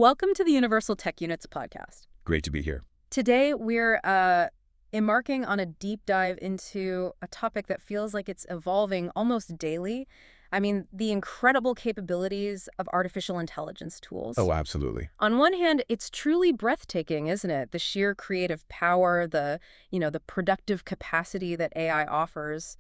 Welcome to the Universal Tech Units podcast. Great to be here. Today, we're embarking on a deep dive into a topic that feels like it's evolving almost daily. I mean, the incredible capabilities of artificial intelligence tools. Oh, absolutely. On one hand, it's truly breathtaking, isn't it? The sheer creative power, the productive capacity that AI offers.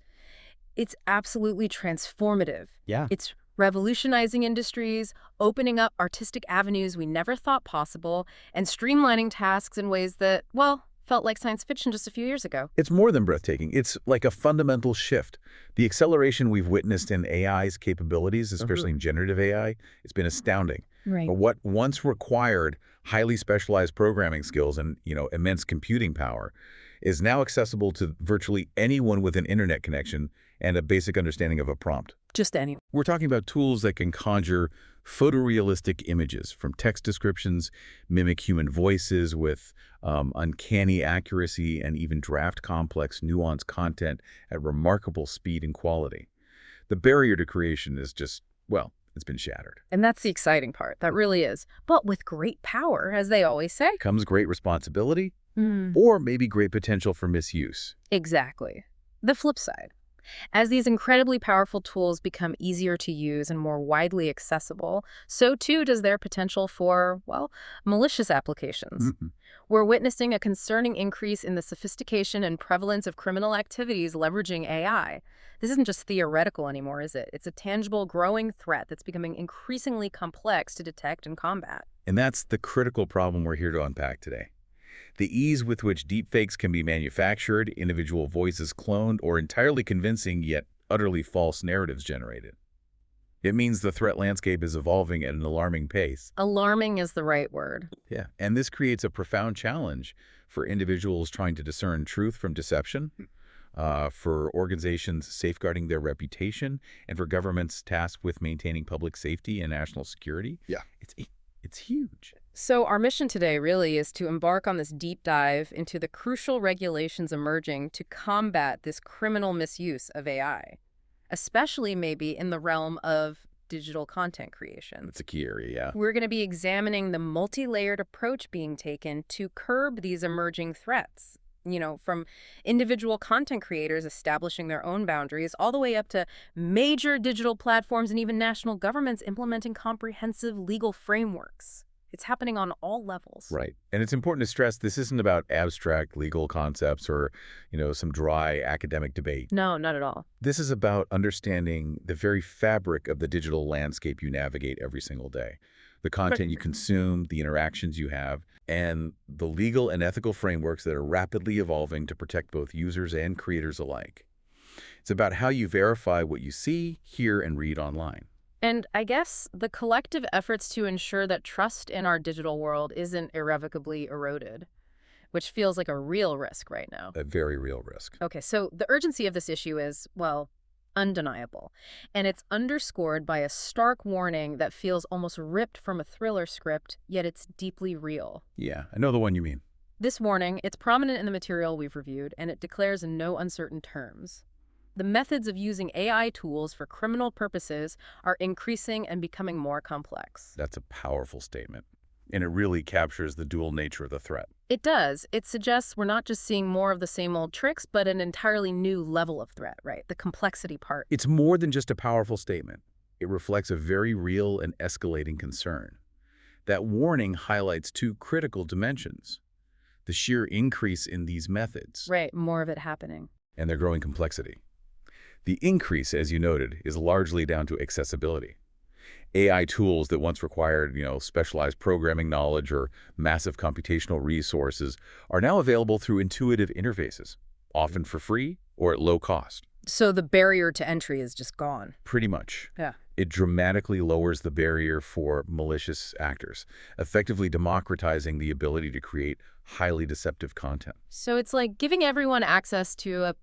It's absolutely transformative. Yeah. It's revolutionizing industries, opening up artistic avenues we never thought possible, and streamlining tasks in ways that, well, felt like science fiction just a few years ago. It's more than breathtaking. It's like a fundamental shift. The acceleration we've witnessed in AI's capabilities, especially in generative AI, it's been astounding. Right. But what once required highly specialized programming skills and, immense computing power is now accessible to virtually anyone with an internet connection and a basic understanding of a prompt. Just any. We're talking about tools that can conjure photorealistic images from text descriptions, mimic human voices with uncanny accuracy, and even draft complex, nuanced content at remarkable speed and quality. The barrier to creation is just, well, it's been shattered. And that's the exciting part. That really is. But with great power, as they always say. Comes great responsibility, or maybe great potential for misuse. Exactly. The flip side. As these incredibly powerful tools become easier to use and more widely accessible, so too does their potential for, well, malicious applications. We're witnessing a concerning increase in the sophistication and prevalence of criminal activities leveraging AI. This isn't just theoretical anymore, is it? It's a tangible, growing threat that's becoming increasingly complex to detect and combat. And that's the critical problem we're here to unpack today. The ease with which deepfakes can be manufactured, individual voices cloned, or entirely convincing yet utterly false narratives generated. It means the threat landscape is evolving at an alarming pace. Alarming is the right word. Yeah, and this creates a profound challenge for individuals trying to discern truth from deception, for organizations safeguarding their reputation, and for governments tasked with maintaining public safety and national security. Yeah. It's huge. So our mission today really is to embark on this deep dive into the crucial regulations emerging to combat this criminal misuse of AI, especially maybe in the realm of digital content creation. It's a key area, yeah. We're going to be examining the multi-layered approach being taken to curb these emerging threats. From individual content creators establishing their own boundaries all the way up to major digital platforms and even national governments implementing comprehensive legal frameworks. It's happening on all levels. Right. And it's important to stress this isn't about abstract legal concepts or, some dry academic debate. No, not at all. This is about understanding the very fabric of the digital landscape you navigate every single day. The content you consume, the interactions you have, and the legal and ethical frameworks that are rapidly evolving to protect both users and creators alike. It's about how you verify what you see, hear, and read online. And I guess the collective efforts to ensure that trust in our digital world isn't irrevocably eroded, which feels like a real risk right now. A very real risk. Okay, so the urgency of this issue is, well, undeniable. And it's underscored by a stark warning that feels almost ripped from a thriller script, yet it's deeply real. Yeah, I know the one you mean. This warning, it's prominent in the material we've reviewed, and it declares in no uncertain terms. The methods of using AI tools for criminal purposes are increasing and becoming more complex. That's a powerful statement. And it really captures the dual nature of the threat. It does. It suggests we're not just seeing more of the same old tricks, but an entirely new level of threat, right? The complexity part. It's more than just a powerful statement. It reflects a very real and escalating concern. That warning highlights two critical dimensions: the sheer increase in these methods. Right, more of it happening. And their growing complexity. The increase, as you noted, is largely down to accessibility. AI tools that once required, specialized programming knowledge or massive computational resources are now available through intuitive interfaces, often for free or at low cost. So the barrier to entry is just gone. Pretty much. Yeah. It dramatically lowers the barrier for malicious actors, effectively democratizing the ability to create highly deceptive content. So it's like giving everyone access to a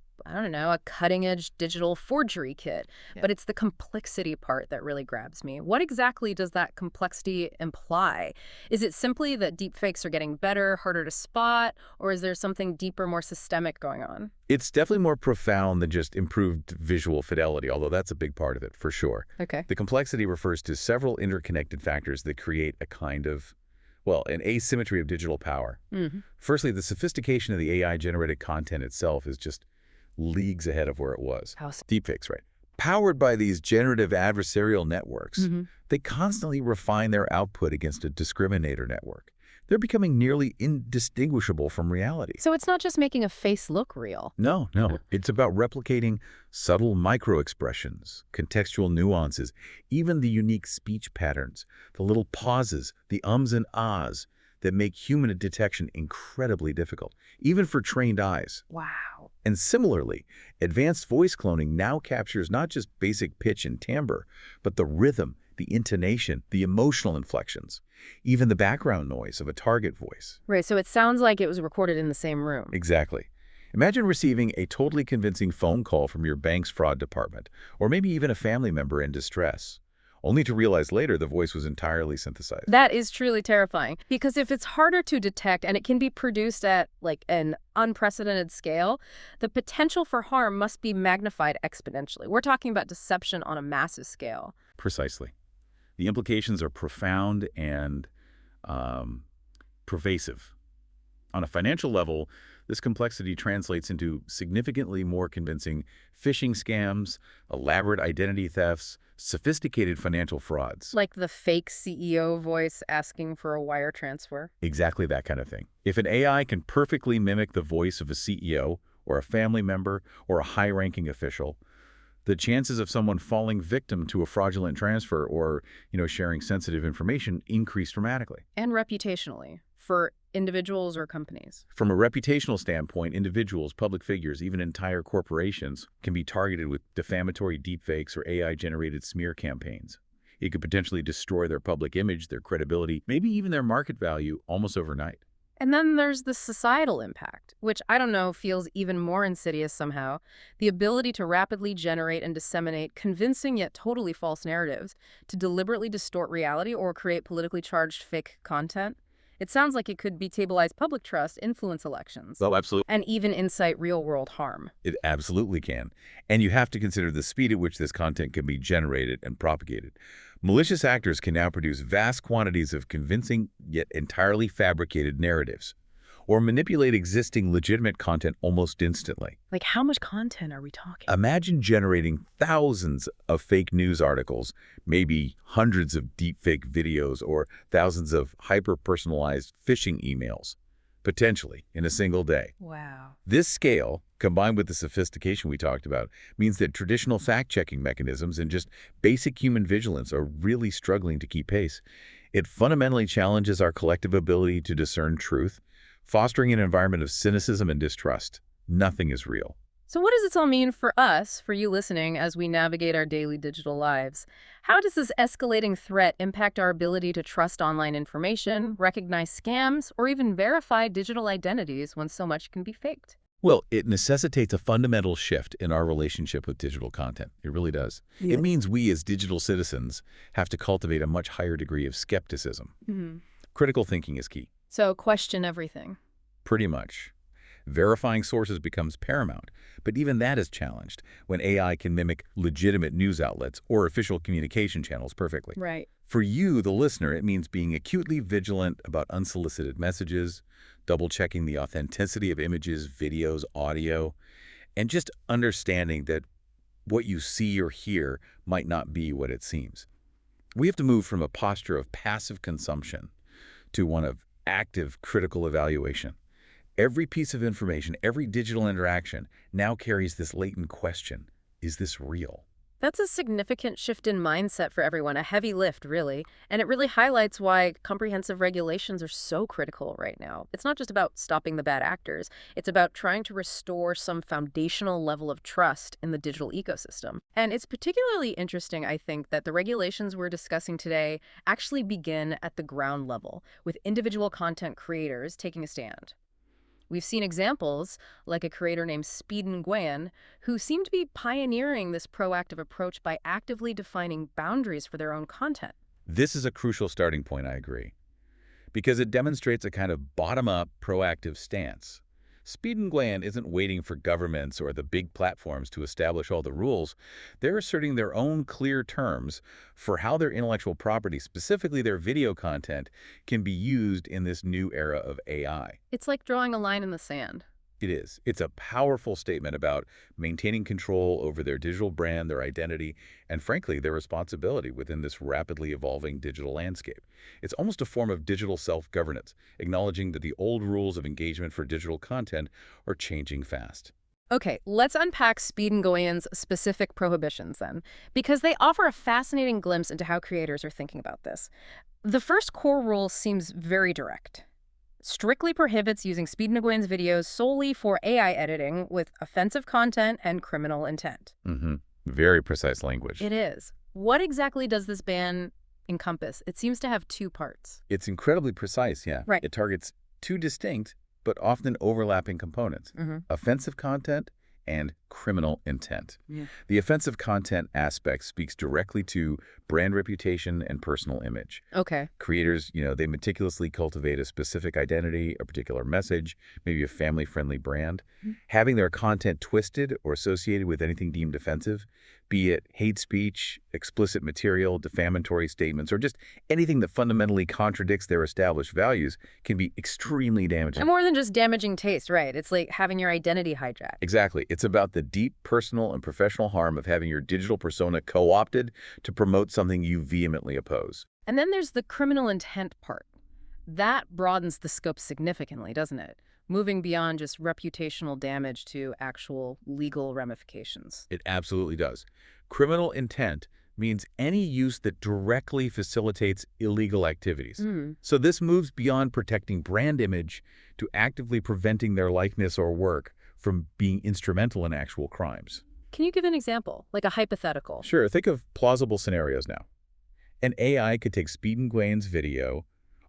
cutting-edge digital forgery kit. Yeah. But it's the complexity part that really grabs me. What exactly does that complexity imply? Is it simply that deepfakes are getting better, harder to spot, or is there something deeper, more systemic going on? It's definitely more profound than just improved visual fidelity, although that's a big part of it, for sure. Okay. The complexity refers to several interconnected factors that create a kind of Well, an asymmetry of digital power. Hmm. Firstly, the sophistication of the AI-generated content itself is just leagues ahead of where it was. How so? Deepfakes, right? Powered by these generative adversarial networks, Hmm. they constantly refine their output against a discriminator network. They're becoming nearly indistinguishable from reality. So it's not just making a face look real. No, no. It's about replicating subtle micro-expressions, contextual nuances, even the unique speech patterns, the little pauses, the ums and ahs that make human detection incredibly difficult, even for trained eyes. Wow. And similarly, advanced voice cloning now captures not just basic pitch and timbre, but the rhythm, the intonation, the emotional inflections, even the background noise of a target voice. Right, so it sounds like it was recorded in the same room. Exactly. Imagine receiving a totally convincing phone call from your bank's fraud department, or maybe even a family member in distress, only to realize later the voice was entirely synthesized. That is truly terrifying, because if it's harder to detect and it can be produced at like an unprecedented scale, the potential for harm must be magnified exponentially. We're talking about deception on a massive scale. Precisely. The implications are profound and pervasive. On a financial level, this complexity translates into significantly more convincing phishing scams, elaborate identity thefts, sophisticated financial frauds. Like the fake CEO voice asking for a wire transfer. Exactly that kind of thing. If an AI can perfectly mimic the voice of a CEO or a family member or a high-ranking official, the chances of someone falling victim to a fraudulent transfer or, sharing sensitive information increase dramatically. And reputationally, for individuals or companies. From a reputational standpoint, individuals, public figures, even entire corporations can be targeted with defamatory deepfakes or AI-generated smear campaigns. It could potentially destroy their public image, their credibility, maybe even their market value almost overnight. And then there's the societal impact, which I don't know feels even more insidious somehow. The ability to rapidly generate and disseminate convincing yet totally false narratives, to deliberately distort reality or create politically charged fake content. It sounds like it could destabilize public trust, influence elections, Oh, absolutely. and even incite real-world harm. It absolutely can. And you have to consider the speed at which this content can be generated and propagated. Malicious actors can now produce vast quantities of convincing yet entirely fabricated narratives, or manipulate existing legitimate content almost instantly. Like, how much content are we talking? Imagine generating thousands of fake news articles, maybe hundreds of deepfake videos, or thousands of hyper-personalized phishing emails, potentially in a single day. Wow. This scale, combined with the sophistication we talked about, means that traditional fact-checking mechanisms and just basic human vigilance are really struggling to keep pace. It fundamentally challenges our collective ability to discern truth, fostering an environment of cynicism and distrust. Nothing is real. So what does this all mean for us, for you listening, as we navigate our daily digital lives? How does this escalating threat impact our ability to trust online information, recognize scams, or even verify digital identities when so much can be faked? Well, it necessitates a fundamental shift in our relationship with digital content. It really does. Yeah. It means we as digital citizens have to cultivate a much higher degree of skepticism. Mm-hmm. Critical thinking is key. So question everything. Pretty much. Verifying sources becomes paramount, but even that is challenged when AI can mimic legitimate news outlets or official communication channels perfectly. Right. For you, the listener, it means being acutely vigilant about unsolicited messages, double-checking the authenticity of images, videos, audio, and just understanding that what you see or hear might not be what it seems. We have to move from a posture of passive consumption to one of active critical evaluation. Every piece of information, every digital interaction now carries this latent question: is this real? That's a significant shift in mindset for everyone, a heavy lift, really. And it really highlights why comprehensive regulations are so critical right now. It's not just about stopping the bad actors. It's about trying to restore some foundational level of trust in the digital ecosystem. And it's particularly interesting, I think, that the regulations we're discussing today actually begin at the ground level, with individual content creators taking a stand. We've seen examples, like a creator named Speed Nguyen, who seem to be pioneering this proactive approach by actively defining boundaries for their own content. This is a crucial starting point, I agree, because it demonstrates a kind of bottom-up, proactive stance. Speed and Glan isn't waiting for governments or the big platforms to establish all the rules. They're asserting their own clear terms for how their intellectual property, specifically their video content, can be used in this new era of AI. It's like drawing a line in the sand. It is. It's a powerful statement about maintaining control over their digital brand, their identity, and frankly, their responsibility within this rapidly evolving digital landscape. It's almost a form of digital self-governance, acknowledging that the old rules of engagement for digital content are changing fast. Okay, let's unpack Speed and Goyan's specific prohibitions then, because they offer a fascinating glimpse into how creators are thinking about this. The first core rule seems very direct. Strictly prohibits using Speed and Goyan's videos solely for AI editing with offensive content and criminal intent. Very precise language. It is. What exactly does this ban encompass? It seems to have two parts. It's incredibly precise, yeah. Right. It targets two distinct but often overlapping components, offensive content and criminal intent. Yeah. The offensive content aspect speaks directly to brand reputation and personal image. Okay. Creators, they meticulously cultivate a specific identity, a particular message, maybe a family-friendly brand. Having their content twisted or associated with anything deemed offensive, be it hate speech, explicit material, defamatory statements, or just anything that fundamentally contradicts their established values, can be extremely damaging. And more than just damaging taste, right? It's like having your identity hijacked. Exactly. It's about the deep personal and professional harm of having your digital persona co-opted to promote something you vehemently oppose. And then there's the criminal intent part. That broadens the scope significantly, doesn't it? Moving beyond just reputational damage to actual legal ramifications. It absolutely does. Criminal intent means any use that directly facilitates illegal activities. So this moves beyond protecting brand image to actively preventing their likeness or work from being instrumental in actual crimes. Can you give an example, like a hypothetical? Sure, think of plausible scenarios now. An AI could take Speed and Gwan's video,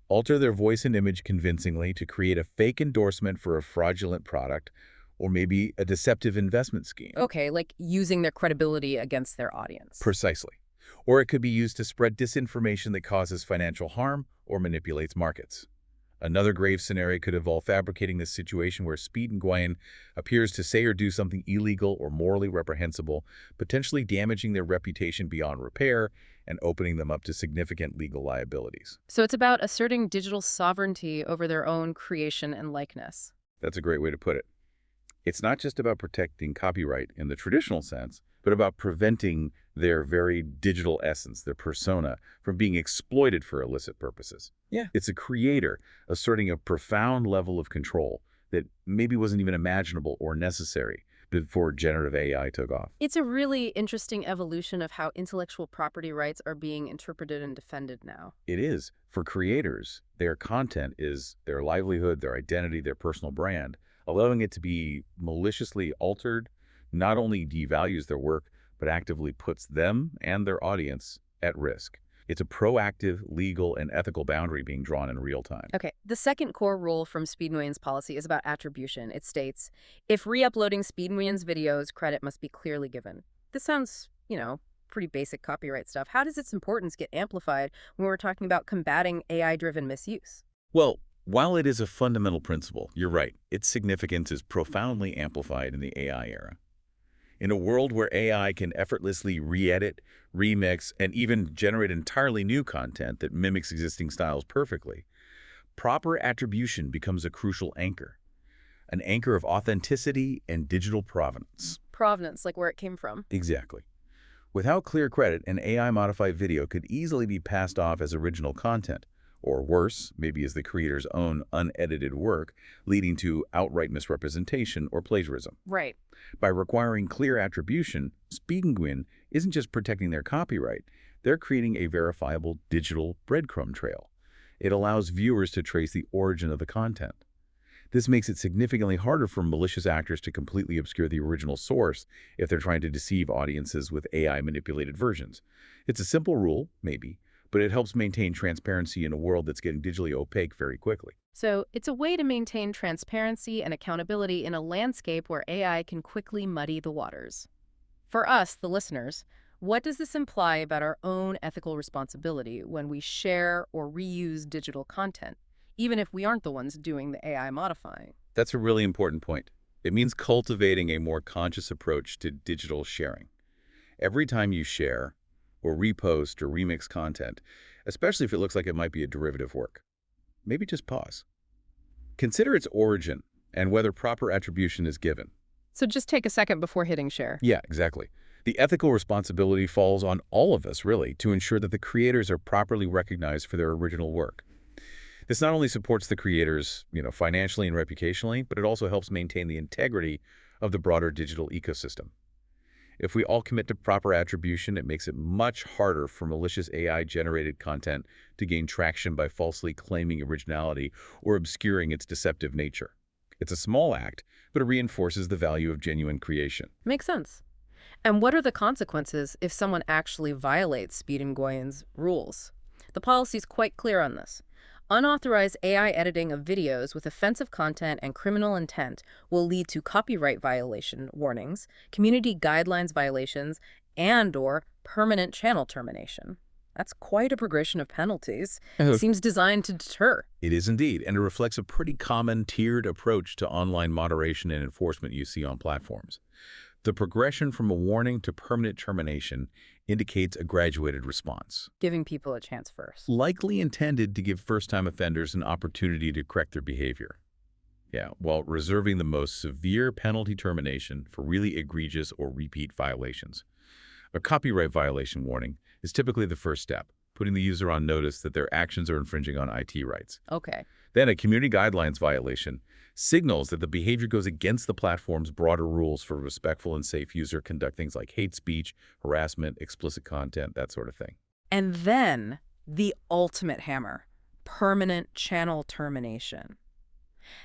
alter their voice and image convincingly to create a fake endorsement for a fraudulent product, or maybe a deceptive investment scheme. Okay, like using their credibility against their audience. Precisely. Or it could be used to spread disinformation that causes financial harm or manipulates markets. Another grave scenario could involve fabricating this situation where Speed and Gwan appears to say or do something illegal or morally reprehensible, potentially damaging their reputation beyond repair and opening them up to significant legal liabilities. So it's about asserting digital sovereignty over their own creation and likeness. That's a great way to put it. It's not just about protecting copyright in the traditional sense, but about preventing their very digital essence, their persona, from being exploited for illicit purposes. Yeah. It's a creator asserting a profound level of control that maybe wasn't even imaginable or necessary before generative AI took off. It's a really interesting evolution of how intellectual property rights are being interpreted and defended now. It is. For creators, their content is their livelihood, their identity, their personal brand. Allowing it to be maliciously altered not only devalues their work, but actively puts them and their audience at risk. It's a proactive, legal, and ethical boundary being drawn in real time. Okay, the second core rule from Speed and Gwan's policy is about attribution. It states, if re-uploading Speed and Gwan's videos, credit must be clearly given. This sounds, pretty basic copyright stuff. How does its importance get amplified when we're talking about combating AI-driven misuse? Well, while it is a fundamental principle, you're right, its significance is profoundly amplified in the AI era. In a world where AI can effortlessly re-edit, remix, and even generate entirely new content that mimics existing styles perfectly, proper attribution becomes a crucial anchor, an anchor of authenticity and digital provenance. Provenance, like where it came from. Exactly. Without clear credit, an AI-modified video could easily be passed off as original content, or worse, maybe as the creator's own unedited work, leading to outright misrepresentation or plagiarism. Right. By requiring clear attribution, Speed and Gwan isn't just protecting their copyright, they're creating a verifiable digital breadcrumb trail. It allows viewers to trace the origin of the content. This makes it significantly harder for malicious actors to completely obscure the original source if they're trying to deceive audiences with AI-manipulated versions. It's a simple rule, maybe, but it helps maintain transparency in a world that's getting digitally opaque very quickly. So it's a way to maintain transparency and accountability in a landscape where AI can quickly muddy the waters. For us, the listeners, what does this imply about our own ethical responsibility when we share or reuse digital content, even if we aren't the ones doing the AI modifying? That's a really important point. It means cultivating a more conscious approach to digital sharing. Every time you share, or repost, or remix content, especially if it looks like it might be a derivative work, maybe just pause. Consider its origin and whether proper attribution is given. So just take a second before hitting share. Yeah, exactly. The ethical responsibility falls on all of us, really, to ensure that the creators are properly recognized for their original work. This not only supports the creators, financially and reputationally, but it also helps maintain the integrity of the broader digital ecosystem. If we all commit to proper attribution, it makes it much harder for malicious AI-generated content to gain traction by falsely claiming originality or obscuring its deceptive nature. It's a small act, but it reinforces the value of genuine creation. Makes sense. And what are the consequences if someone actually violates Speed and Goyen's rules? The policy is quite clear on this. Unauthorized AI editing of videos with offensive content and criminal intent will lead to copyright violation warnings, community guidelines violations, and/or permanent channel termination. That's quite a progression of penalties. It seems designed to deter. It is indeed, and it reflects a pretty common tiered approach to online moderation and enforcement you see on platforms. The progression from a warning to permanent termination indicates a graduated response, Giving people a chance first. likely intended to give first-time offenders an opportunity to correct their behavior. Yeah, while reserving the most severe penalty termination for really egregious or repeat violations. A copyright violation warning is typically the first step, putting the user on notice that their actions are infringing on IT rights. Okay. Then a community guidelines violation signals that the behavior goes against the platform's broader rules for respectful and safe user conduct, things like hate speech, harassment, explicit content, that sort of thing. And then the ultimate hammer, permanent channel termination.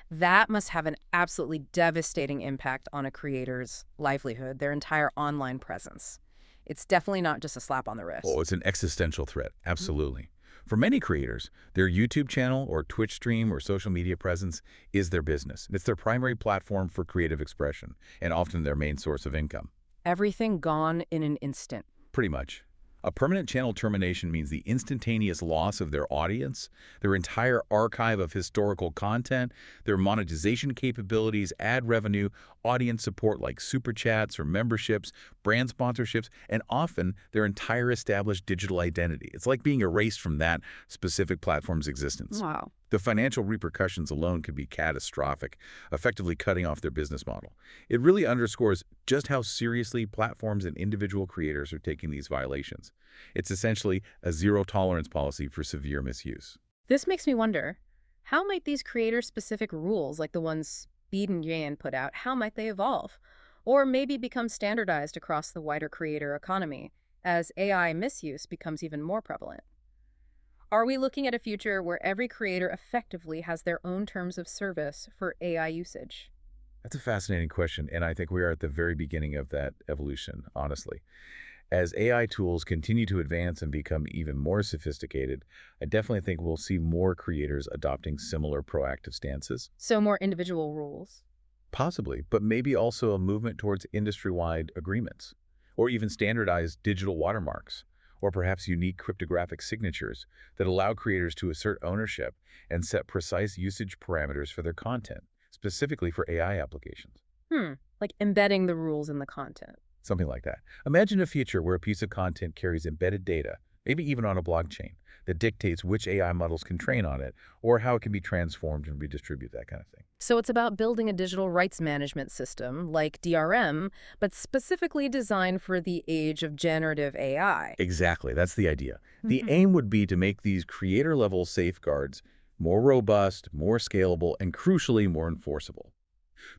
That must have an absolutely devastating impact on a creator's livelihood, their entire online presence. It's definitely not just a slap on the wrist. Oh, it's an existential threat. Absolutely. For many creators, their YouTube channel or Twitch stream or social media presence is their business. It's their primary platform for creative expression and often their main source of income. Everything gone in an instant. Pretty much. A permanent channel termination means the instantaneous loss of their audience, their entire archive of historical content, their monetization capabilities, ad revenue, audience support like super chats or memberships, brand sponsorships, and often their entire established digital identity. It's like being erased from that specific platform's existence. Wow. The financial repercussions alone could be catastrophic, effectively cutting off their business model. It really underscores just how seriously platforms and individual creators are taking these violations. It's essentially a zero-tolerance policy for severe misuse. This makes me wonder, how might these creator-specific rules, like the ones Speed and Goyen put out, how might they evolve? Or maybe become standardized across the wider creator economy as AI misuse becomes even more prevalent? Are we looking at a future where every creator effectively has their own terms of service for AI usage? That's a fascinating question, and I think we are at the very beginning of that evolution, honestly. As AI tools continue to advance and become even more sophisticated, I definitely think we'll see more creators adopting similar proactive stances. So more individual rules. Possibly, but maybe also a movement towards industry-wide agreements, or even standardized digital watermarks, or perhaps unique cryptographic signatures that allow creators to assert ownership and set precise usage parameters for their content, specifically for AI applications. Like embedding the rules in the content. Something like that. Imagine a future where a piece of content carries embedded data, maybe even on a blockchain, that dictates which AI models can train on it, or how it can be transformed and redistributed, that kind of thing. So it's about building a digital rights management system like DRM, but specifically designed for the age of generative AI. Exactly, that's the idea. The aim would be to make these creator-level safeguards more robust, more scalable, and crucially more enforceable.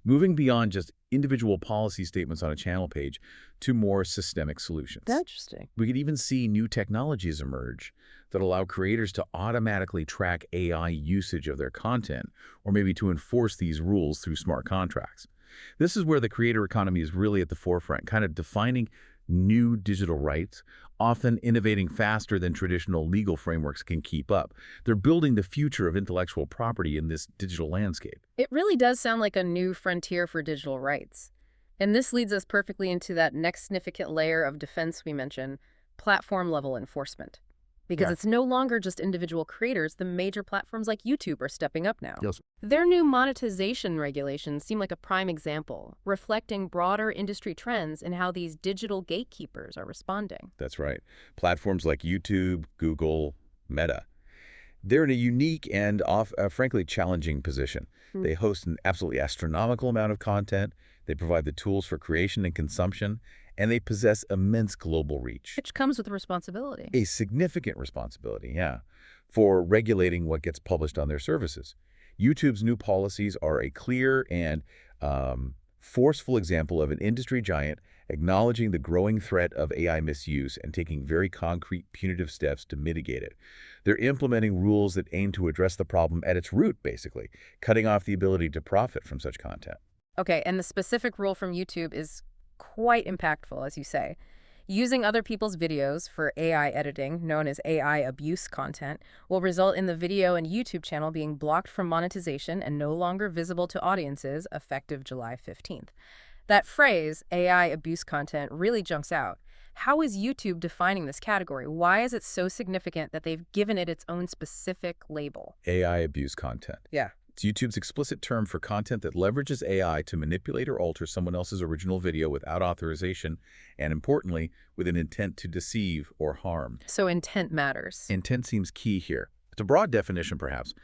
Moving beyond just individual policy statements on a channel page to more systemic solutions. That's interesting. We could even see new technologies emerge that allow creators to automatically track AI usage of their content, or maybe to enforce these rules through smart contracts. This is where the creator economy is really at the forefront, kind of defining new digital rights, often innovating faster than traditional legal frameworks can keep up. They're building the future of intellectual property in this digital landscape. It really does sound like a new frontier for digital rights. And this leads us perfectly into that next significant layer of defense we mentioned, platform-level enforcement. because Yeah. it's no longer just individual creators. The major platforms like YouTube are stepping up now. Yes. Their new monetization regulations seem like a prime example, reflecting broader industry trends in how these digital gatekeepers are responding. That's right. Platforms like YouTube, Google, Meta, they're in a unique and frankly challenging position. Hmm. They host an absolutely astronomical amount of content, they provide the tools for creation and consumption, and they possess immense global reach. Which comes with responsibility. A significant responsibility, yeah, for regulating what gets published on their services. YouTube's new policies are a clear and forceful example of an industry giant acknowledging the growing threat of AI misuse and taking very concrete punitive steps to mitigate it. They're implementing rules that aim to address the problem at its root, basically, cutting off the ability to profit from such content. Okay, and the specific rule from YouTube is quite impactful, as you say. Using other people's videos for AI editing, known as AI abuse content, will result in the video and YouTube channel being blocked from monetization and no longer visible to audiences effective July 15th. That phrase, AI abuse content, really jumps out. How is YouTube defining this category? Why is it so significant that they've given it its own specific label? AI abuse content. Yeah. It's YouTube's explicit term for content that leverages AI to manipulate or alter someone else's original video without authorization and, importantly, with an intent to deceive or harm. So intent matters. Intent seems key here. It's a broad definition, perhaps,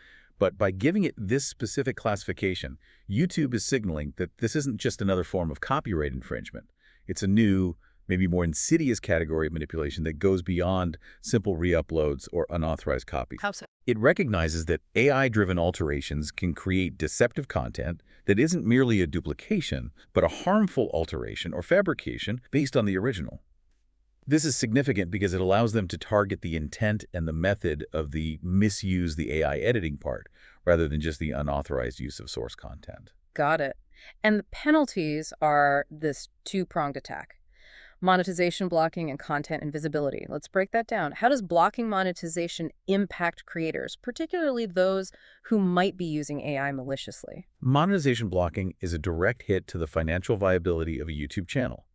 but by giving it this specific classification, YouTube is signaling that this isn't just another form of copyright infringement. It's a new, maybe more insidious category of manipulation that goes beyond simple re-uploads or unauthorized copies. How so? It recognizes that AI-driven alterations can create deceptive content that isn't merely a duplication, but a harmful alteration or fabrication based on the original. This is significant because it allows them to target the intent and the method of the misuse the AI editing part, rather than just the unauthorized use of source content. Got it. And the penalties are this two-pronged attack. Monetization blocking and content invisibility. Let's break that down. How does blocking monetization impact creators, particularly those who might be using AI maliciously? Monetization blocking is a direct hit to the financial viability of a YouTube channel.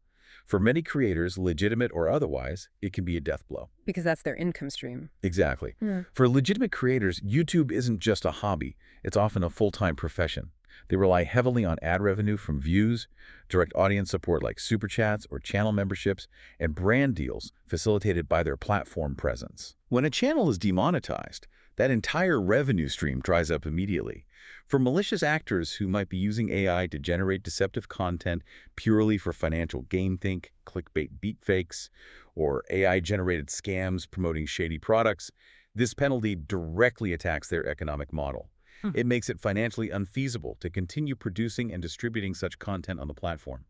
For many creators, legitimate or otherwise, it can be a death blow. Because that's their income stream. Exactly. For legitimate creators, YouTube isn't just a hobby. It's often a full-time profession. They rely heavily on ad revenue from views, direct audience support like super chats or channel memberships, and brand deals facilitated by their platform presence. When a channel is demonetized, that entire revenue stream dries up immediately. For malicious actors who might be using AI to generate deceptive content purely for financial gain-think, clickbait deepfakes, or AI-generated scams promoting shady products, this penalty directly attacks their economic model. It makes it financially unfeasible to continue producing and distributing such content on the platform.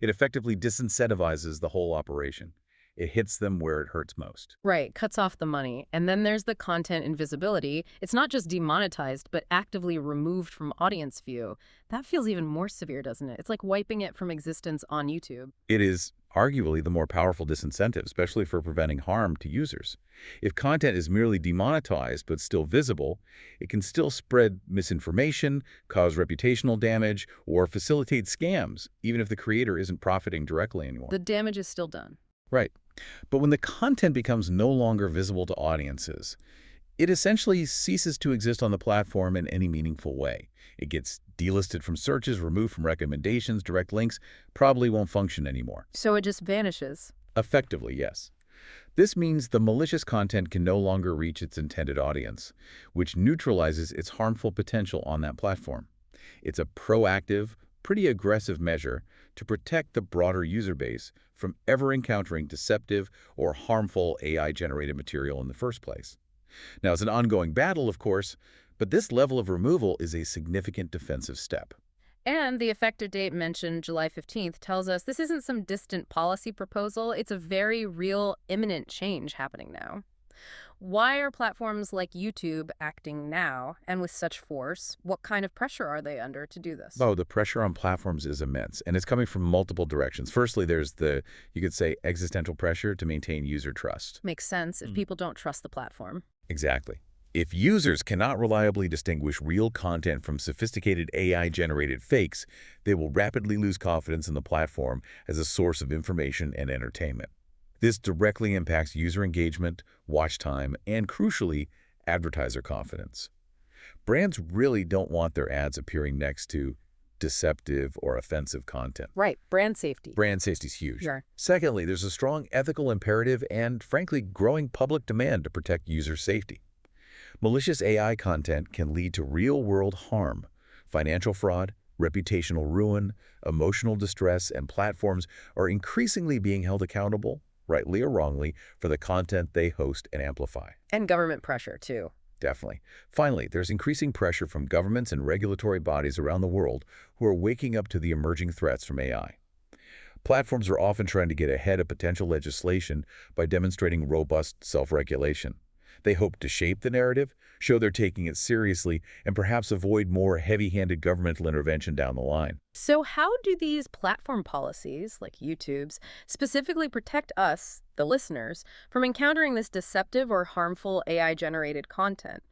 It effectively disincentivizes the whole operation. It hits them where it hurts most. Right, cuts off the money. And then there's the content invisibility. It's not just demonetized, but actively removed from audience view. That feels even more severe, doesn't it? It's like wiping it from existence on YouTube. It is arguably the more powerful disincentive, especially for preventing harm to users. If content is merely demonetized but still visible, it can still spread misinformation, cause reputational damage, or facilitate scams, even if the creator isn't profiting directly anymore. The damage is still done. Right. But when the content becomes no longer visible to audiences, it essentially ceases to exist on the platform in any meaningful way. It gets delisted from searches, removed from recommendations, direct links, probably won't function anymore. So it just vanishes. Effectively, yes. This means the malicious content can no longer reach its intended audience, which neutralizes its harmful potential on that platform. It's a proactive, pretty aggressive measure to protect the broader user base from ever encountering deceptive or harmful AI-generated material in the first place. Now, it's an ongoing battle, of course, but this level of removal is a significant defensive step. And the effective date mentioned, July 15th, tells us this isn't some distant policy proposal. It's a very real, imminent change happening now. Why are platforms like YouTube acting now and with such force? What kind of pressure are they under to do this? Oh, the pressure on platforms is immense, and it's coming from multiple directions. Firstly, there's you could say, existential pressure to maintain user trust. Makes sense if people don't trust the platform. Exactly. If users cannot reliably distinguish real content from sophisticated AI-generated fakes, they will rapidly lose confidence in the platform as a source of information and entertainment. This directly impacts user engagement, watch time, and crucially, advertiser confidence. Brands really don't want their ads appearing next to deceptive or offensive content. Right, brand safety. Brand safety is huge. Sure. Secondly, there's a strong ethical imperative and, frankly, growing public demand to protect user safety. Malicious AI content can lead to real-world harm, financial fraud, reputational ruin, emotional distress, and platforms are increasingly being held accountable, rightly or wrongly, for the content they host and amplify. And government pressure, too. Definitely. Finally, there's increasing pressure from governments and regulatory bodies around the world who are waking up to the emerging threats from AI. Platforms are often trying to get ahead of potential legislation by demonstrating robust self-regulation. They hope to shape the narrative, show they're taking it seriously, and perhaps avoid more heavy-handed governmental intervention down the line. So how do these platform policies, like YouTube's, specifically protect us, the listeners, from encountering this deceptive or harmful AI-generated content?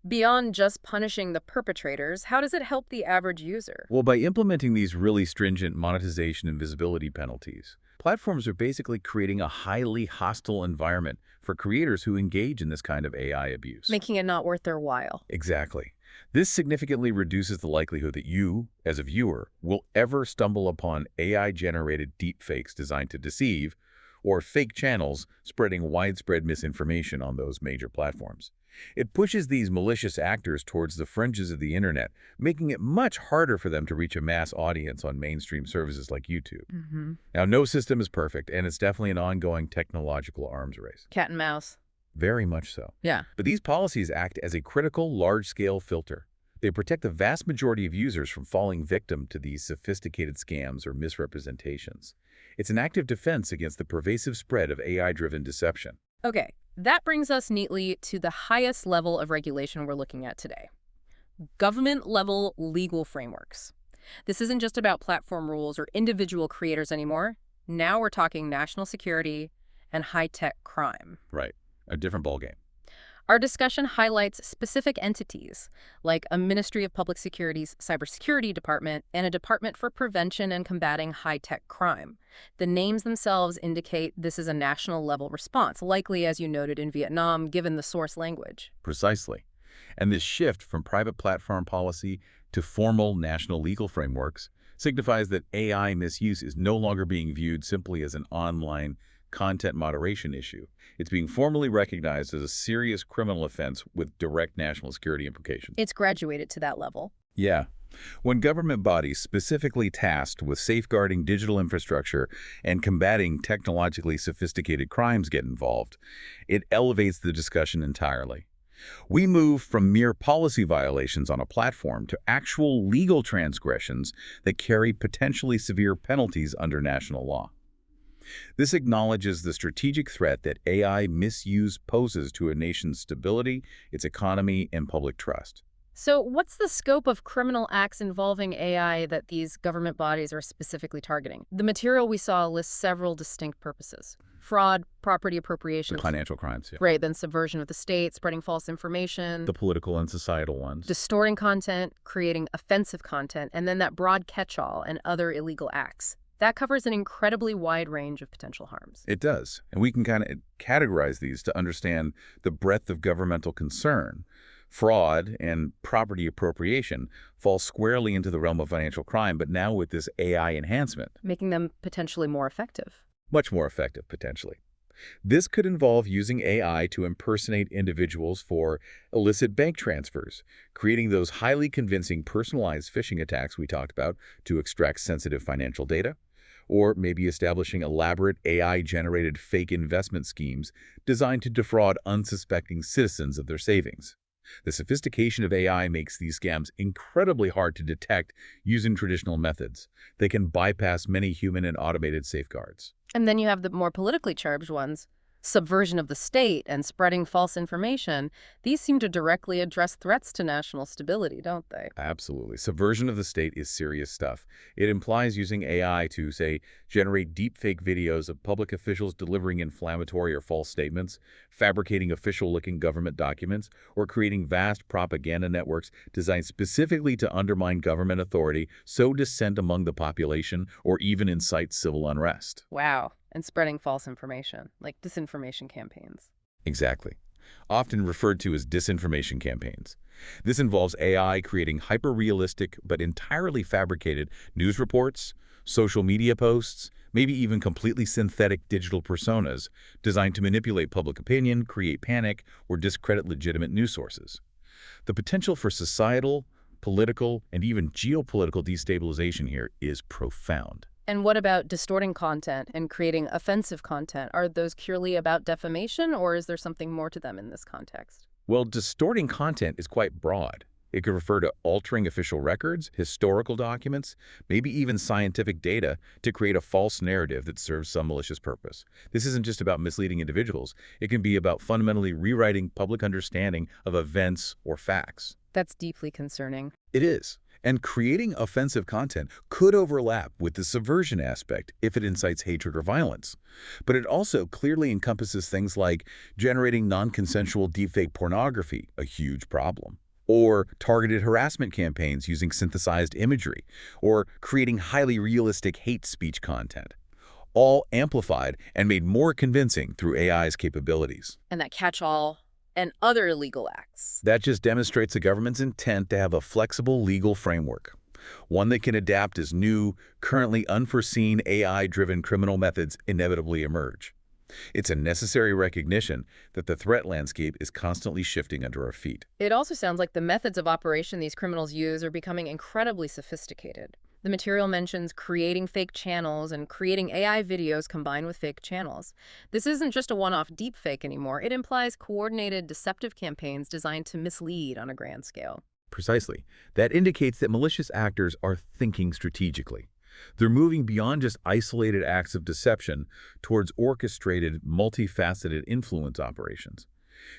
Beyond just punishing the perpetrators, how does it help the average user? Well, by implementing these really stringent monetization and visibility penalties, platforms are basically creating a highly hostile environment for creators who engage in this kind of AI abuse. Making it not worth their while. Exactly. This significantly reduces the likelihood that you, as a viewer, will ever stumble upon AI-generated deepfakes designed to deceive, or fake channels spreading widespread misinformation on those major platforms. It pushes these malicious actors towards the fringes of the internet, making it much harder for them to reach a mass audience on mainstream services like YouTube. Now, no system is perfect, and it's definitely an ongoing technological arms race. Cat and mouse. Very much so. Yeah. But these policies act as a critical, large-scale filter. They protect the vast majority of users from falling victim to these sophisticated scams or misrepresentations. It's an active defense against the pervasive spread of AI-driven deception. Okay, that brings us neatly to the highest level of regulation we're looking at today. Government-level legal frameworks. This isn't just about platform rules or individual creators anymore. Now we're talking national security and high-tech crime. Right. A different ballgame. Our discussion highlights specific entities, like a Ministry of Public Security's Cybersecurity Department and a Department for Prevention and Combating High-Tech Crime. The names themselves indicate this is a national-level response, likely, as you noted, in Vietnam, given the source language. Precisely. And this shift from private platform policy to formal national legal frameworks signifies that AI misuse is no longer being viewed simply as an online content moderation issue. It's being formally recognized as a serious criminal offense with direct national security implications. It's graduated to that level. Yeah. When government bodies specifically tasked with safeguarding digital infrastructure and combating technologically sophisticated crimes get involved, it elevates the discussion entirely. We move from mere policy violations on a platform to actual legal transgressions that carry potentially severe penalties under national law. This acknowledges the strategic threat that AI misuse poses to a nation's stability, its economy, and public trust. So what's the scope of criminal acts involving AI that these government bodies are specifically targeting? The material we saw lists several distinct purposes. Fraud, property appropriation. The financial crimes, yeah. Right, then subversion of the state, spreading false information. The political and societal ones. Distorting content, creating offensive content, and then that broad catch-all and other illegal acts. That covers an incredibly wide range of potential harms. It does. And we can kind of categorize these to understand the breadth of governmental concern. Fraud and property appropriation fall squarely into the realm of financial crime, but now with this AI enhancement. Making them potentially more effective. Much more effective, potentially. This could involve using AI to impersonate individuals for illicit bank transfers, creating those highly convincing personalized phishing attacks we talked about to extract sensitive financial data, or maybe establishing elaborate AI-generated fake investment schemes designed to defraud unsuspecting citizens of their savings. The sophistication of AI makes these scams incredibly hard to detect using traditional methods. They can bypass many human and automated safeguards. And then you have the more politically charged ones. Subversion of the state and spreading false information. These seem to directly address threats to national stability, don't they? Absolutely. Subversion of the state is serious stuff. It implies using AI to, say, generate deepfake videos of public officials delivering inflammatory or false statements, fabricating official-looking government documents, or creating vast propaganda networks designed specifically to undermine government authority, sow dissent among the population, or even incite civil unrest. Wow. and spreading false information, like disinformation campaigns. Exactly. Often referred to as disinformation campaigns. This involves AI creating hyper-realistic but entirely fabricated news reports, social media posts, maybe even completely synthetic digital personas designed to manipulate public opinion, create panic, or discredit legitimate news sources. The potential for societal, political, and even geopolitical destabilization here is profound. And what about distorting content and creating offensive content? Are those purely about defamation, or is there something more to them in this context? Well, distorting content is quite broad. It could refer to altering official records, historical documents, maybe even scientific data to create a false narrative that serves some malicious purpose. This isn't just about misleading individuals. It can be about fundamentally rewriting public understanding of events or facts. That's deeply concerning. It is. And creating offensive content could overlap with the subversion aspect if it incites hatred or violence. But it also clearly encompasses things like generating non-consensual deepfake pornography, a huge problem, or targeted harassment campaigns using synthesized imagery, or creating highly realistic hate speech content, all amplified and made more convincing through AI's capabilities. And that catch-all and other illegal acts. That just demonstrates the government's intent to have a flexible legal framework, one that can adapt as new, currently unforeseen AI-driven criminal methods inevitably emerge. It's a necessary recognition that the threat landscape is constantly shifting under our feet. It also sounds like the methods of operation these criminals use are becoming incredibly sophisticated. The material mentions creating fake channels and creating AI videos combined with fake channels. This isn't just a one-off deepfake anymore. It implies coordinated, deceptive campaigns designed to mislead on a grand scale. Precisely. That indicates that malicious actors are thinking strategically. They're moving beyond just isolated acts of deception towards orchestrated, multifaceted influence operations.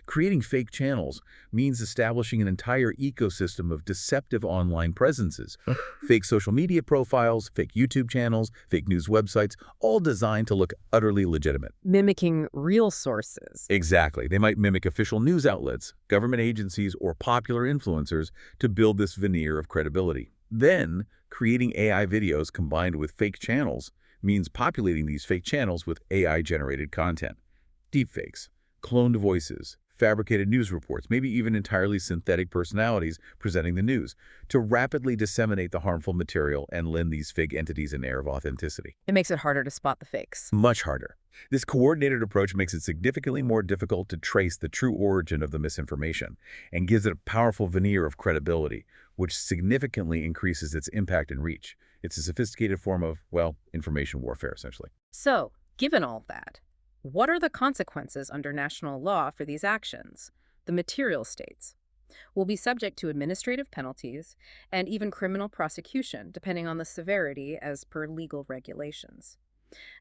Creating fake channels means establishing an entire ecosystem of deceptive online presences. Fake social media profiles, fake YouTube channels, fake news websites, all designed to look utterly legitimate. Mimicking real sources. Exactly. They might mimic official news outlets, government agencies, or popular influencers to build this veneer of credibility. Then, creating AI videos combined with fake channels means populating these fake channels with AI-generated content. Deepfakes, cloned voices, fabricated news reports, maybe even entirely synthetic personalities presenting the news, to rapidly disseminate the harmful material and lend these fake entities an air of authenticity. It makes it harder to spot the fakes. Much harder. This coordinated approach makes it significantly more difficult to trace the true origin of the misinformation and gives it a powerful veneer of credibility, which significantly increases its impact and reach. It's a sophisticated form of, well, information warfare, essentially. So, given all that, what are the consequences under national law for these actions? The material states will be subject to administrative penalties and even criminal prosecution, depending on the severity as per legal regulations.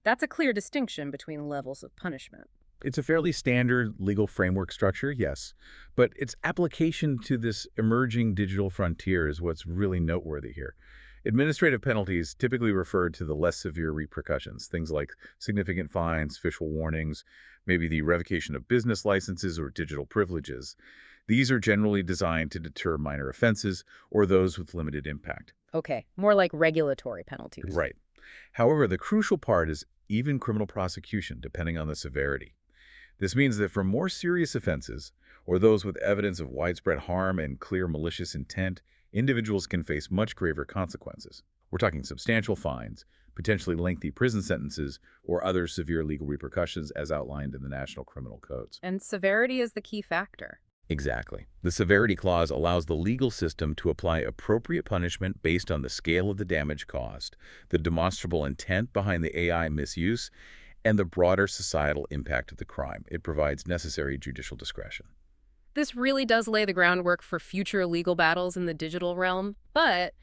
That's a clear distinction between levels of punishment. It's a fairly standard legal framework structure, yes, but its application to this emerging digital frontier is what's really noteworthy here. Administrative penalties typically refer to the less severe repercussions, things like significant fines, official warnings, maybe the revocation of business licenses or digital privileges. These are generally designed to deter minor offenses or those with limited impact. Okay, more like regulatory penalties. Right. However, the crucial part is even criminal prosecution, depending on the severity. This means that for more serious offenses, or those with evidence of widespread harm and clear malicious intent, individuals can face much graver consequences. We're talking substantial fines, potentially lengthy prison sentences, or other severe legal repercussions as outlined in the national criminal codes. And severity is the key factor. Exactly. The severity clause allows the legal system to apply appropriate punishment based on the scale of the damage caused, the demonstrable intent behind the AI misuse, and the broader societal impact of the crime. It provides necessary judicial discretion. This really does lay the groundwork for future legal battles in the digital realm, but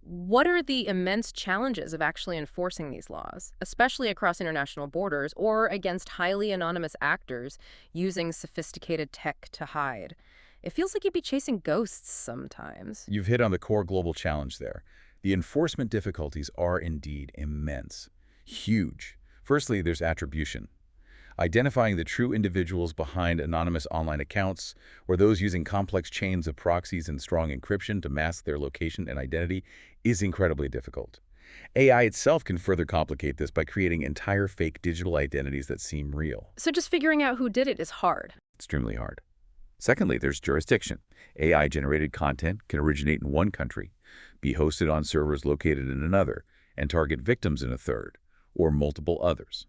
what are the immense challenges of actually enforcing these laws, especially across international borders or against highly anonymous actors using sophisticated tech to hide? It feels like you'd be chasing ghosts sometimes. You've hit on the core global challenge there. The enforcement difficulties are indeed immense, huge. Firstly, there's attribution. Identifying the true individuals behind anonymous online accounts or those using complex chains of proxies and strong encryption to mask their location and identity is incredibly difficult. AI itself can further complicate this by creating entire fake digital identities that seem real. So just figuring out who did it is hard. Extremely hard. Secondly, there's jurisdiction. AI-generated content can originate in one country, be hosted on servers located in another, and target victims in a third, or multiple others.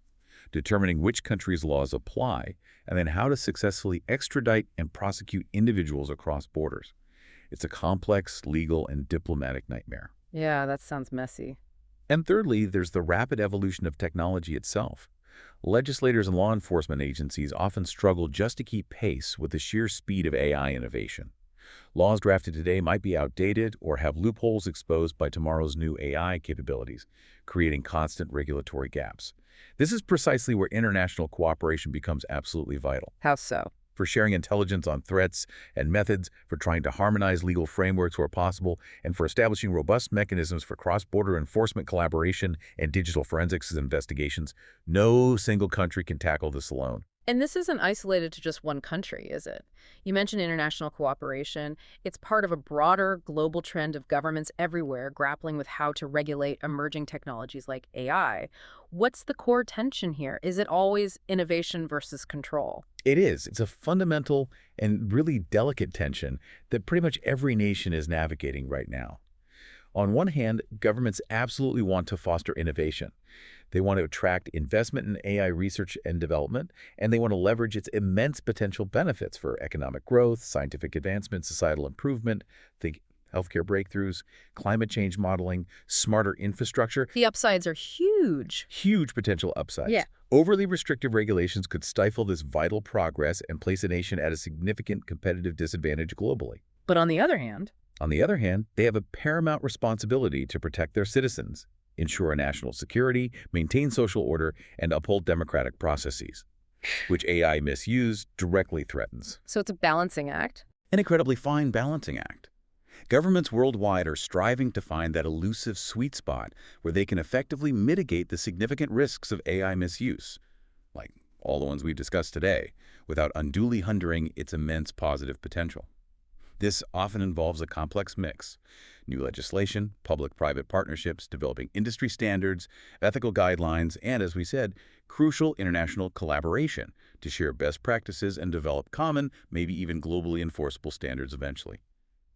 Determining which country's laws apply, and then how to successfully extradite and prosecute individuals across borders. It's a complex legal and diplomatic nightmare. Yeah, that sounds messy. And thirdly, there's the rapid evolution of technology itself. Legislators and law enforcement agencies often struggle just to keep pace with the sheer speed of AI innovation. Laws drafted today might be outdated or have loopholes exposed by tomorrow's new AI capabilities, creating constant regulatory gaps. This is precisely where international cooperation becomes absolutely vital. How so? For sharing intelligence on threats and methods, for trying to harmonize legal frameworks where possible, and for establishing robust mechanisms for cross-border enforcement collaboration and digital forensics investigations. No single country can tackle this alone. And this isn't isolated to just one country, is it? You mentioned international cooperation. It's part of a broader global trend of governments everywhere grappling with how to regulate emerging technologies like AI. What's the core tension here? Is it always innovation versus control? It is. It's a fundamental and really delicate tension that pretty much every nation is navigating right now. On one hand, governments absolutely want to foster innovation. They want to attract investment in AI research and development, and they want to leverage its immense potential benefits for economic growth, scientific advancement, societal improvement, think healthcare breakthroughs, climate change modeling, smarter infrastructure. The upsides are huge. Huge potential upsides. Yeah. Overly restrictive regulations could stifle this vital progress and place a nation at a significant competitive disadvantage globally. But on the other hand, they have a paramount responsibility to protect their citizens, ensure national security, maintain social order, and uphold democratic processes, which AI misuse directly threatens. so it's a balancing act. An incredibly fine balancing act. Governments worldwide are striving to find that elusive sweet spot where they can effectively mitigate the significant risks of AI misuse, like all the ones we've discussed today, without unduly hindering its immense positive potential. This often involves a complex mix: new legislation, public-private partnerships, developing industry standards, ethical guidelines, and, as we said, crucial international collaboration to share best practices and develop common, maybe even globally enforceable standards eventually.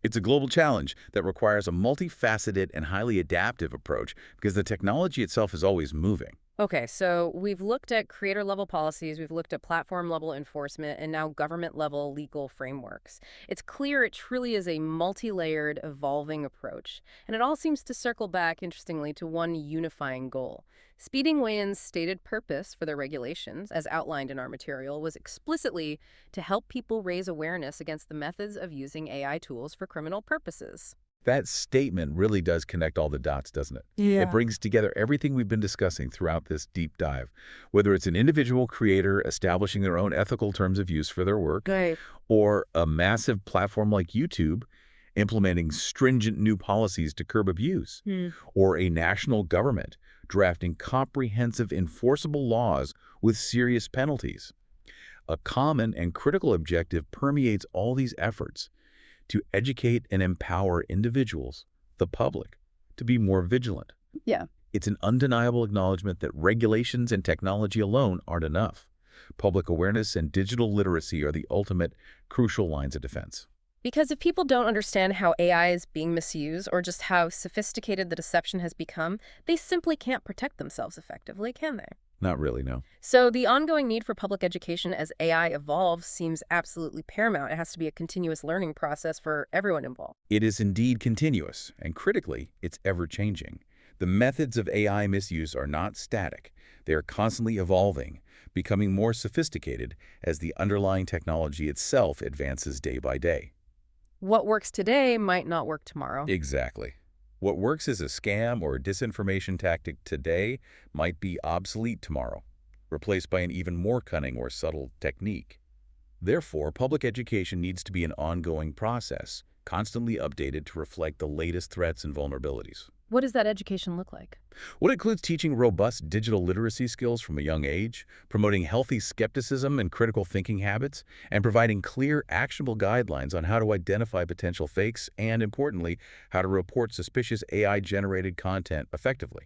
It's a global challenge that requires a multifaceted and highly adaptive approach because the technology itself is always moving. Okay, so we've looked at creator-level policies, we've looked at platform-level enforcement, and now government-level legal frameworks. It's clear it truly is a multi-layered, evolving approach. And it all seems to circle back, interestingly, to one unifying goal. Speeding Wayan's stated purpose for their regulations, as outlined in our material, was explicitly to help people raise awareness against the methods of using AI tools for criminal purposes. That statement really does connect all the dots, doesn't it? Yeah. It brings together everything we've been discussing throughout this deep dive, whether it's an individual creator establishing their own ethical terms of use for their work, Right. or a massive platform like YouTube implementing stringent new policies to curb abuse, or a national government drafting comprehensive enforceable laws with serious penalties. A common and critical objective permeates all these efforts: to educate and empower individuals, the public, to be more vigilant. Yeah. It's an undeniable acknowledgement that regulations and technology alone aren't enough. Public awareness and digital literacy are the ultimate crucial lines of defense. Because if people don't understand how AI is being misused or just how sophisticated the deception has become, they simply can't protect themselves effectively, can they? Not really, no. So the ongoing need for public education as AI evolves seems absolutely paramount. It has to be a continuous learning process for everyone involved. It is indeed continuous, and critically, it's ever-changing. The methods of AI misuse are not static. They are constantly evolving, becoming more sophisticated as the underlying technology itself advances day by day. What works today might not work tomorrow. Exactly. What works as a scam or disinformation tactic today might be obsolete tomorrow, replaced by an even more cunning or subtle technique. Therefore, public education needs to be an ongoing process, constantly updated to reflect the latest threats and vulnerabilities. What does that education look like? What includes teaching robust digital literacy skills from a young age, promoting healthy skepticism and critical thinking habits, and providing clear, actionable guidelines on how to identify potential fakes and, importantly, how to report suspicious AI-generated content effectively.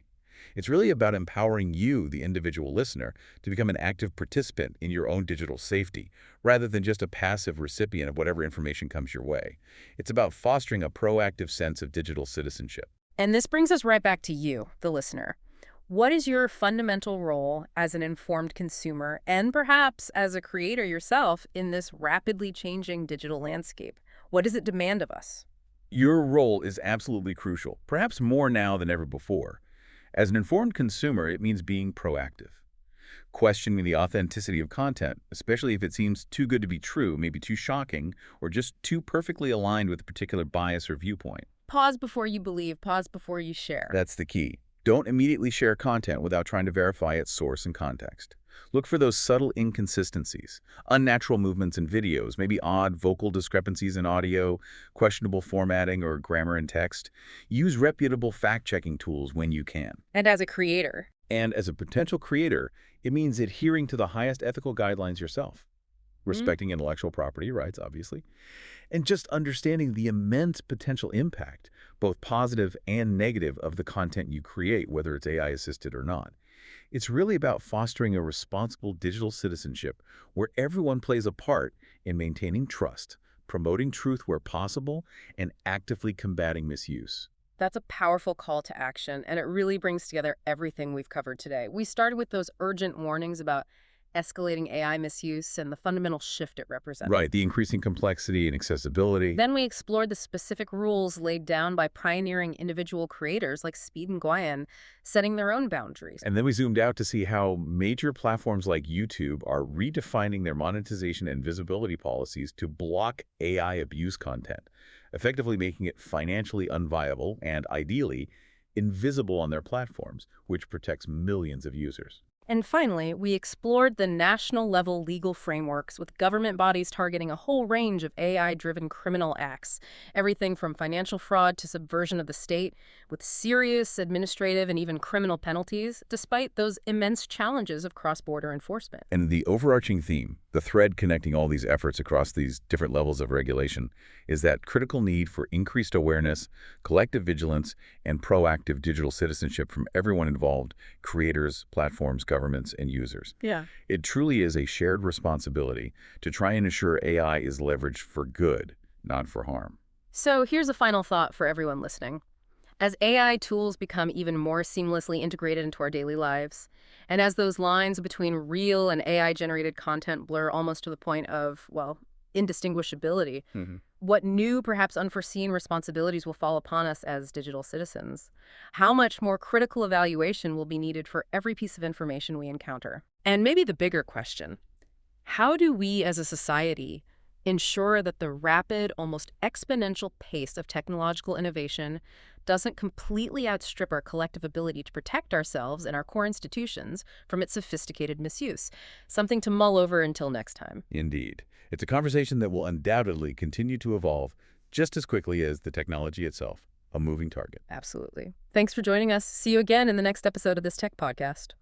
It's really about empowering you, the individual listener, to become an active participant in your own digital safety, rather than just a passive recipient of whatever information comes your way. It's about fostering a proactive sense of digital citizenship. And this brings us right back to you, the listener. What is your fundamental role as an informed consumer and perhaps as a creator yourself in this rapidly changing digital landscape? What does it demand of us? Your role is absolutely crucial, perhaps more now than ever before. As an informed consumer, it means being proactive, questioning the authenticity of content, especially if it seems too good to be true, maybe too shocking, or just too perfectly aligned with a particular bias or viewpoint. Pause before you believe, pause before you share. That's the key. Don't immediately share content without trying to verify its source and context. Look for those subtle inconsistencies, unnatural movements in videos, maybe odd vocal discrepancies in audio, questionable formatting or grammar in text. Use reputable fact-checking tools when you can. And as a creator, And as a potential creator, it means adhering to the highest ethical guidelines yourself, respecting intellectual property rights, obviously, and just understanding the immense potential impact, both positive and negative, of the content you create, whether it's AI-assisted or not. It's really about fostering a responsible digital citizenship where everyone plays a part in maintaining trust, promoting truth where possible, and actively combating misuse. that's a powerful call to action, and it really brings together everything we've covered today. We started with those urgent warnings about escalating AI misuse and the fundamental shift it represented. Right, the increasing complexity and accessibility. Then we explored the specific rules laid down by pioneering individual creators like Speed and Guyan, setting their own boundaries. And then we zoomed out to see how major platforms like YouTube are redefining their monetization and visibility policies to block AI abuse content, effectively making it financially unviable and, ideally, invisible on their platforms, which protects millions of users. And finally, we explored the national-level legal frameworks with government bodies targeting a whole range of AI-driven criminal acts, everything from financial fraud to subversion of the state, with serious administrative and even criminal penalties, despite those immense challenges of cross-border enforcement. And the overarching theme, the thread connecting all these efforts across these different levels of regulation, is that critical need for increased awareness, collective vigilance, and proactive digital citizenship from everyone involved: creators, platforms, governments, and users. Yeah. It truly is a shared responsibility to try and ensure AI is leveraged for good, not for harm. So here's a final thought for everyone listening. As AI tools become even more seamlessly integrated into our daily lives, and as those lines between real and AI-generated content blur almost to the point of, well, indistinguishability, what new, perhaps unforeseen responsibilities will fall upon us as digital citizens? How much more critical evaluation will be needed for every piece of information we encounter? And maybe the bigger question, how do we as a society ensure that the rapid, almost exponential pace of technological innovation doesn't completely outstrip our collective ability to protect ourselves and our core institutions from its sophisticated misuse? Something to mull over until next time. Indeed. It's a conversation that will undoubtedly continue to evolve just as quickly as the technology itself, a moving target. Absolutely. Thanks for joining us. See you again in the next episode of this Tech Podcast.